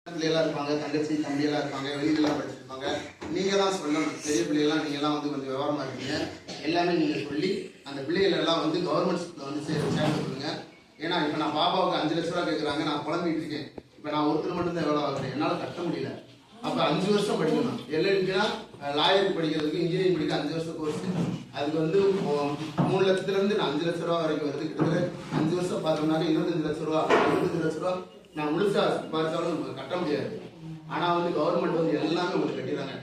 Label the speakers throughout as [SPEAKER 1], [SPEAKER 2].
[SPEAKER 1] பிள்ளைகளா இருப்பாங்க, தங்கச்சி தம்பியெல்லாம் இருப்பாங்க, வெளியிலலாம் படிச்சிருப்பாங்க. நீங்க தான் சொல்லணும். பெரிய பிள்ளைகள்லாம் நீங்கள்லாம் வந்து கொஞ்சம் விவரமா இருக்கீங்க. எல்லாமே நீங்க சொல்லி அந்த பிள்ளைகள் எல்லாம் வந்து கவர்மெண்ட் ஸ்கூலில் வந்து சேர்ந்து கொடுங்க. ஏன்னா இப்போ நான் பாப்பாவுக்கு 5 லட்ச ரூபா கேட்குறாங்க. நான் புலம்பிட்டு இருக்கேன். இப்போ நான் ஒருத்தர் மட்டும்தான் எவ்வளோ ஆகுறேன், என்னால் கட்ட முடியல. அப்போ 5 வருஷம் படிக்கணும். எல்எல்பினா லாயருக்கு படிக்கிறதுக்கு, இன்ஜினியரிங் படிக்க 5 வருஷம் கோர்ஸ். அதுக்கு வந்து 3 லட்சத்துலேருந்து 5 லட்ச ரூபா வரைக்கும் வருது. கிட்டத்தட்ட 5 வருஷம் பார்த்தோம்னாக்க 25 லட்ச ரூபா, 25 லட்ச ரூபா நான் முழுசா பார்த்தாலும் நமக்கு கட்ட முடியாது. ஆனால் வந்து கவர்மெண்ட் வந்து எல்லாமே உங்களுக்கு கட்டிடுறாங்க.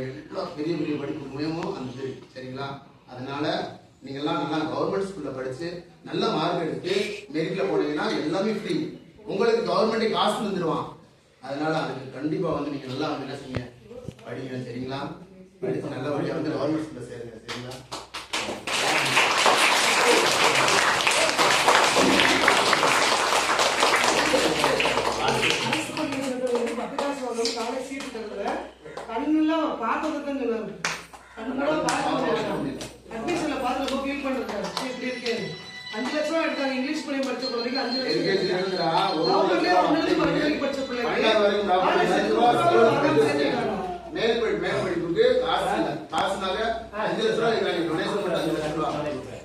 [SPEAKER 1] எல்லா பெரிய பெரிய படிப்பு முயமும் அந்த சரி, சரிங்களா? அதனால நீங்கள்லாம் நல்லா கவர்மெண்ட் ஸ்கூலில் படித்து நல்ல மார்க் எடுத்து மெரிட்டில் போனீங்கன்னா எல்லாமே ஃப்ரீ. உங்களுக்கு கவர்மெண்ட்டே காசு தந்துடுவான். அதனால அதுக்கு கண்டிப்பாக வந்து நீங்கள் நல்லா வந்து என்ன செய்யுங்க, படிங்க, சரிங்களா? படித்து நல்ல வழியாக வந்து கவர்மெண்ட் ஸ்கூலில் சேருங்க, சரிங்களா?
[SPEAKER 2] கண்ணுலாம் பார்த்ததுன்னு சொன்னாங்க. கண்ணோட அட்மிஷன்ல பார்த்து ரொம்ப ஃபீல் பண்றாரு. இப்படி இருக்கு. 5 லட்சம் ரூபாய் எடுத்தாங்க. இங்கிலீஷ் மீடியம் படிச்ச பிள்ளைக்கு 5 லட்சம்.
[SPEAKER 1] எல்கேஜி இருந்துடா
[SPEAKER 2] கவர்மெண்ட்ல 1 படிச்ச பிள்ளைக்கு
[SPEAKER 1] மேற்படிப்புக்கு காசு இல்ல. காசுனால 5 லட்ச ரூபாய் டொனேஷன் பண்ணி 5 லட்ச ரூபா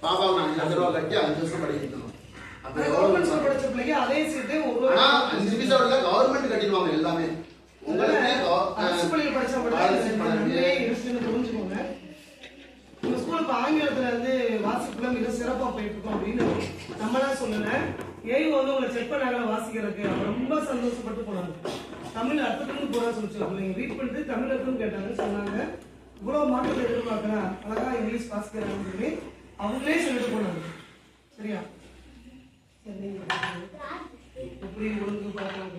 [SPEAKER 1] பாப்பாவுக்கு 5 லட்ச ரூபா கட்டி 5 வருஷம் படிக்கணும். அப்ப
[SPEAKER 2] கவர்மெண்ட் படிச்ச பிள்ளைக்கு அதே சீட்டு
[SPEAKER 1] ஆனா 5 பைசா விட கவர்மெண்ட் கட்டிடுவாங்க எல்லாமே. உங்களுக்கு
[SPEAKER 2] அரசு பள்ளியில் படிச்சா மட்டும் புரிஞ்சுக்கோங்க. இந்த ஸ்கூல் இப்போ ஆங்கிலத்துல வந்து வாசிப்புல மிக சிறப்பா போயிட்டு இருக்கோம் அப்படின்னு நம்மளாம் சொல்லல. ஏய் வந்து உங்களை செக் பண்ணாங்க வாசிக்கிறதுக்கு ரொம்ப சந்தோஷப்பட்டு போனாங்க. தமிழ் அர்த்தத்துக்கு போறா சொல்லிச்சு பிள்ளைங்க ரீட் பண்ணிட்டு தமிழ் அர்த்தம் கேட்டாங்க, சொன்னாங்க இவ்வளவு மாற்றத்தை எதிர்பார்க்கிறேன், அழகா இங்கிலீஷ் வாசிக்கிறாங்கன்னு சொல்லி அவங்களே சொல்லிட்டு போனாங்க. சரியா? எப்படி ஒழுங்கு பார்க்கலாம்.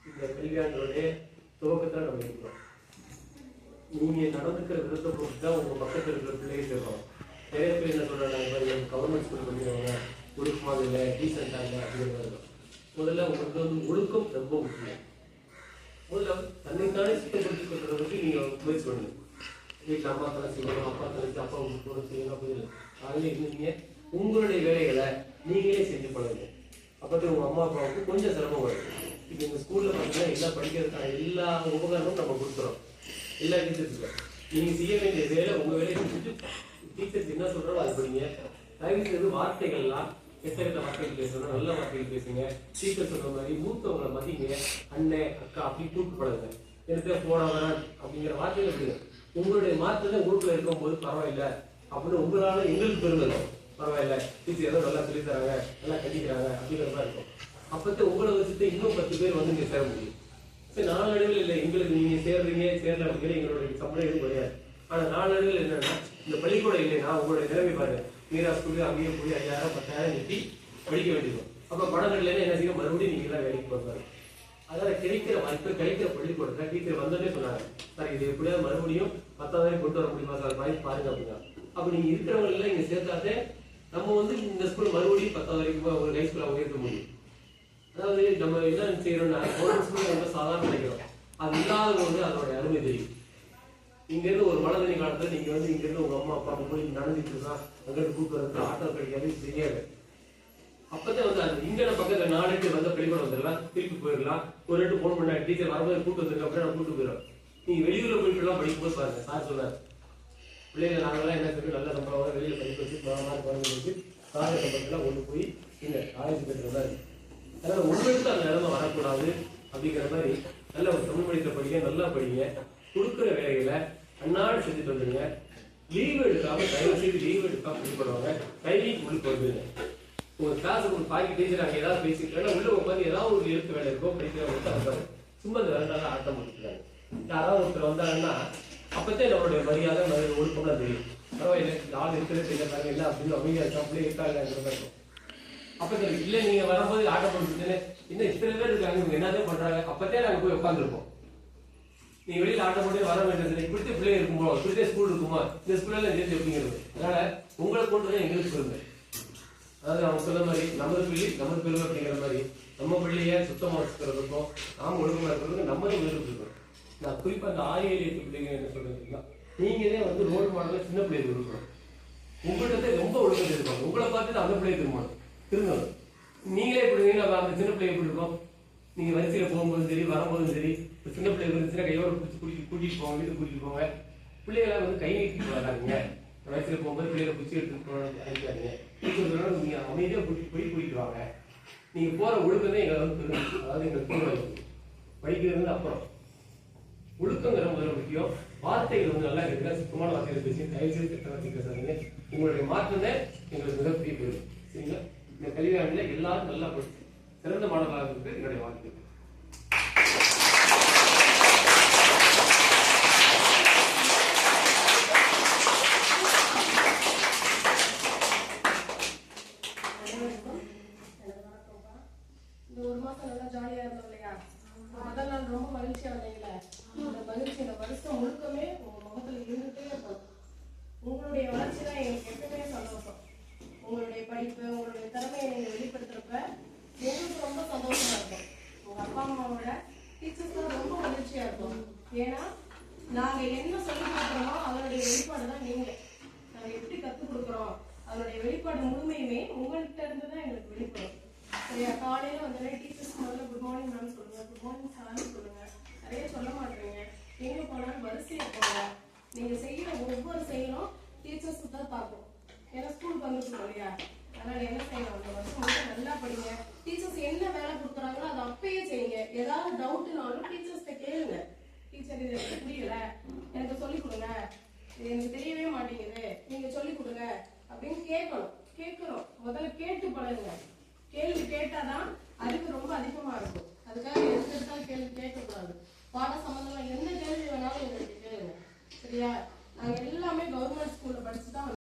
[SPEAKER 3] இந்த கல்வியாண்டோடைய துவக்கத்தில் நம்ம இருக்கிறோம். நீங்க நடந்துக்கிற விருத்த பொறுத்து தான் உங்க பக்கத்தில் இருக்கிற பிள்ளைகள் இருப்பாங்க. நிறைய பேர் என்ன சொல்றாங்க, கவர்மெண்ட் ஸ்கூல் படிக்கிறவங்க ஒழுக்கமாக இல்லை, டீசெண்டாக இல்லை அப்படிங்கிறது. முதல்ல உங்களுக்கு வந்து ஒழுக்கம் ரொம்ப முக்கியம். முதல்ல தன்னைத்தானே சுத்தப்படுத்திக் கொள்றதுக்கு நீங்க முயற்சி பண்ணுங்க. வீட்டில் அம்மா தலை செய்யணும், அப்பா தலைக்கு அப்பா கூட செய்யணும் அப்படின்னு அதில் இருந்தீங்க. உங்களுடைய வேலைகளை நீங்களே செஞ்சு பழகுங்க. அப்போ உங்க அம்மா அப்பாவுக்கு கொஞ்சம் சிரமம் வரும். இப்போ எங்கள் ஸ்கூலில் பார்த்தீங்கன்னா எல்லாம் படிக்கிறதுக்கான எல்லா உபகரணமும் நம்ம கொடுத்துறோம். எல்லா டீச்சர்ஸுக்கும் நீங்கள் செய்ய வேண்டிய வேலை உங்கள் வேலையை செஞ்சுட்டு டீச்சர்ஸ் என்ன சொல்கிறோம் அது படிங்க. தயவு செய்து வார்த்தைகள்லாம் கெட்ட வார்த்தைகள் பேசணும், நல்ல வார்த்தைகள் பேசுங்க. டீச்சர் சொல்ற மாதிரி மூத்தவங்களை மதிங்க, அண்ணன் அக்கா அப்படி கூப்பிட்டு பழகுங்க. எனக்கு போனவன் அப்படிங்கிற வார்த்தைகள் இருக்குங்க. உங்களுடைய மாற்றத்தை ஊருக்குள்ள இருக்கும்போது பரவாயில்ல அப்படின்னு உங்களால எங்களுக்கு பெருமை பரவாயில்ல, டீச்சர் ஏதோ நல்லா சொல்லி தராங்க, நல்லா கட்டிக்கிறாங்க அப்படிங்கிற மாதிரி இருக்கும். அப்போ உங்களை வச்சுட்டு இன்னும் 10 பேர் வந்து இங்கே சேர முடியும். சரி, நாளடைவில் இல்லை எங்களுக்கு நீங்க சேர்றீங்க சேரல அப்படிங்கிற எங்களுடைய சம்பளம் எதுவும் கிடையாது. ஆனா நாளடைவில் என்னன்னா இந்த பள்ளிக்கூடம் இல்லைன்னா உங்களுடைய நிலைமை பாருங்க. மீரா ஸ்கூலு அங்கேயே போய் 5000 10,000 கட்டி படிக்க வேண்டியது. அப்போ பணம் இல்லைன்னா என்ன செய்ய, மறுபடியும் நீங்க எல்லாம் வேலைக்கு போகிறாரு. அதாவது கிடைக்கிற வாய்ப்பு கிடைக்கிற பள்ளிக்கூடத்தை டீச்சர் வந்தோடனே சொன்னாங்க, சார் இது எப்படியாவது மறுபடியும் 10,000 கொண்டு வர முடியுமா சார், வாய்ப்பு பாருங்க அப்படின்னா. அப்போ நீங்க இருக்கிறவங்க எல்லாம் இங்க சேர்த்தாதே நம்ம வந்து இந்த ஸ்கூல் மறுபடியும் 10,000 வரைக்கும் ஒரு ஹை ஸ்கூலாக உயர்த்த முடியும். அதாவது நம்ம என்ன செய்யறோம்னா கவர்மெண்ட் ஸ்கூல் ரொம்ப சாதாரண நினைக்கிறோம். அது இல்லாதவங்க வந்து அதோட அருமை தெரியும். இங்க இருந்து ஒரு மழை தண்ணி காலத்துல நீங்க வந்து இங்க இருந்து உங்க அம்மா அப்பா போய் நடந்துட்டு இருக்கா, அங்கிட்டு கூட்டு வரது ஆட்டோ கிடைக்காது தெரியாது. அப்பதான் வந்து அது இங்க பக்கத்துல 4 பேர் வந்து பள்ளிக்கூடம் வந்துடலாம், திருப்பி போயிடலாம். ஒரு 2 போன் பண்ண டீச்சர் வரும்போது கூட்டு வந்துருக்க அப்படின்னா நான் கூட்டு போயிடும். நீங்க வெளியூர்ல போயிட்டு எல்லாம் படிக்கும்போது பாருங்க, சார் சொன்னார் பிள்ளைங்க நாங்கெல்லாம் என்ன சொல்லி நல்ல சம்பளம் வெளியில படிக்க வச்சு குழந்தை வச்சு காலை சம்பளத்தெல்லாம் கொண்டு போய் இங்க காலேஜ் போயிட்டு தான் இருக்கு. அதனால உங்களுக்கு அந்த நிலைமை வரக்கூடாது அப்படிங்கிற மாதிரி நல்ல ஒரு தமிழ் படித்த படிக்க நல்லா படிங்க. கொடுக்குற வேலைகளை அன்னாடு செஞ்சுட்டு வந்துடுங்க. லீவ் எடுக்காம தயவு செய்து லீவ் எடுக்காம இது பண்ணுவாங்க. கைலிக்கு உங்களுக்கு வந்துடுங்க. உங்க கிளாஸ் உங்களுக்கு பாக்கி டீச்சர் அங்கே ஏதாவது பேசிக்கலாம், உள்ள உட்காந்து ஏதாவது ஒரு எழுத்து வேலை இருக்கோ படிக்கிறவங்களுக்கு இருப்பாரு. சும்மா இந்த வேண்டாம் ஆட்டம் முடிச்சுக்கிறாங்க. யாராவது ஒருத்தர் வந்தாங்கன்னா அப்பத்தே நம்மளுடைய மரியாதை ஒழுக்கம்லாம் தெரியும். பரவாயில்லை ஆள் இருக்கிறதே தெரியல இல்லை அப்படின்னு அமைதியா இருக்காங்களே இருக்காங்கிற மாதிரி. அப்ப இல்ல நீங்க வரும்போது ஆட்டம் போட்டு இன்னும் இத்தனை பேர் இருக்காங்க, இவங்க என்னதான் பண்றாங்க, அப்பத்தே நாங்க போய் உட்காந்துருப்போம். நீ வெளியில ஆட்டம் போட்டு வர வேண்டியது இப்படித்தே பிள்ளை இருக்குமோ, இப்படித்தே ஸ்கூல் இருக்குமோ, இந்த ஸ்கூல்ல சேர்த்து எப்படிங்கிறது. அதனால உங்களை கொண்டு எங்களுக்கு பெருமை. அதாவது அவங்க சொன்ன மாதிரி நமது பிள்ளை நமது பெருமை அப்படிங்கிற மாதிரி நம்ம பிள்ளைய சுத்தமா வச்சுக்கிறதுக்கும் நாம ஒழுக்கமா இருக்கிறதுக்கும் நம்மளே இருக்கணும். நான் குறிப்பா அந்த 6-7 பிள்ளைங்க என்ன சொல்றீங்களா, நீங்களே வந்து ரோல் மாடல சின்ன பிள்ளைகள் இருக்கணும். உங்கள்கிட்ட ரொம்ப ஒழுக்கம் இருப்பாங்க, உங்களை பார்த்துட்டு அந்த பிள்ளைய திரும்பணும். நீங்களே எப்படி அந்த சின்ன பிள்ளைய எப்படி இருக்கும், நீங்க வரிசையில போகும்போதும் சரி வரும்போதும் சரி சின்ன பிள்ளைங்க இருந்துச்சுன்னா கையோட பிடிச்சி கூட்டிட்டு போவாங்க, வீட்டுக்கு கூட்டிட்டு போவாங்க. பிள்ளைகளை வந்து கை நீட்டி போடாதீங்க, வயசுல போகும்போது பிள்ளைகளை பிடிச்சி எடுத்துட்டு அனுப்பிடாதீங்க. நீங்க அமைதியா கூட்டிட்டு வாங்க. நீங்க போற ஒழுக்கமே எங்களை வந்து அதாவது எங்களுக்கு படிக்கிறது அப்புறம் ஒழுக்கங்கிற முதல்ல முக்கியம். வார்த்தைகள் வந்து நல்லா இருக்குங்க, சுத்தமான வார்த்தைகள் பேசி தயவு செய்து திட்ட வார்த்தை பேசாதீங்க. உங்களுடைய மாற்றம் தான் எங்களுக்கு மிகப்பெரிய பெரும். சரிங்களா? இந்த கல்வியாண்டுல எல்லாரும் நல்லா படிச்சு சிறந்த மாணவர்களாக இருக்கு என்னுடைய வாழ்க்கை.
[SPEAKER 4] இந்த ஒரு மாசம் நல்லா ஜாலியா இருந்தோம் இல்லையா? முதல் நாள் ரொம்ப மகிழ்ச்சியா வந்தீங்களே, அந்த மகிழ்ச்சி இந்த வருஷம் முழுக்கமே உங்க முகத்துல இருந்துட்டே இருக்கும். உங்களுடைய வளர்ச்சி தான் எங்களுக்கு எப்பவுமே சந்தோஷம். உங்களுடைய படிப்பு, உங்களுடைய திறமையை நீங்க வெளிப்படுத்துறப்ப எங்களுக்கு ரொம்ப சந்தோஷமா இருக்கும். உங்க அப்பா அம்மாவோட டீச்சர்ஸ் தான் ரொம்ப மகிழ்ச்சியா இருக்கும். ஏன்னா நாங்க என்ன சொல்லி கொடுக்குறோமோ அதனுடைய வெளிப்பாடு தான் நீங்க. நாங்க எப்படி கத்துக் கொடுக்குறோம் அதனுடைய வெளிப்பாடு முழுமையுமே உங்கள்கிட்ட இருந்து தான் எங்களுக்கு வெளிப்படும். சரியா? காலையில வந்தோடனே டீச்சர்ஸ் முதல்ல குட் மார்னிங் மேம் சொல்லுங்க, குட் மார்னிங் சார் சொல்லுங்க. நிறைய சொல்ல மாட்டீங்க. எங்க போனாலும் வரிசையா போங்க. நீங்க செய்யற ஒவ்வொரு செயலும் டீச்சர்ஸ் தான் பார்க்கும். ஏன்னா ஸ்கூலுக்கு வந்துருக்கோம் இல்லையா? அதனால என்ன செய்யணும், அந்த வருஷம் மட்டும் நல்லா படிங்க. டீச்சர்ஸ் என்ன வேலை கொடுக்குறாங்களோ அதை அப்பயே செய்யுங்க. ஏதாவது டவுட்னாலும் டீச்சர்ஸ்கிட்ட கேளுங்க. டீச்சர் இது எனக்கு புரியல, எனக்கு சொல்லிக் கொடுங்க, இது எனக்கு தெரியவே மாட்டேங்குது, நீங்க சொல்லிக் கொடுங்க அப்படின்னு கேட்கணும். முதல்ல கேட்டு பழகுங்க. கேள்வி கேட்டாதான் அறிவு ரொம்ப அதிகமா இருக்கும். அதுக்காக எடுத்துதான் கேள்வி கேட்கக்கூடாது. பாட சம்பந்தமா எந்த கேள்வி வேணாலும் எங்களுக்கு கேளுங்க. சரியா? நாங்க எல்லாமே கவர்மெண்ட் ஸ்கூல்ல படிச்சுதான்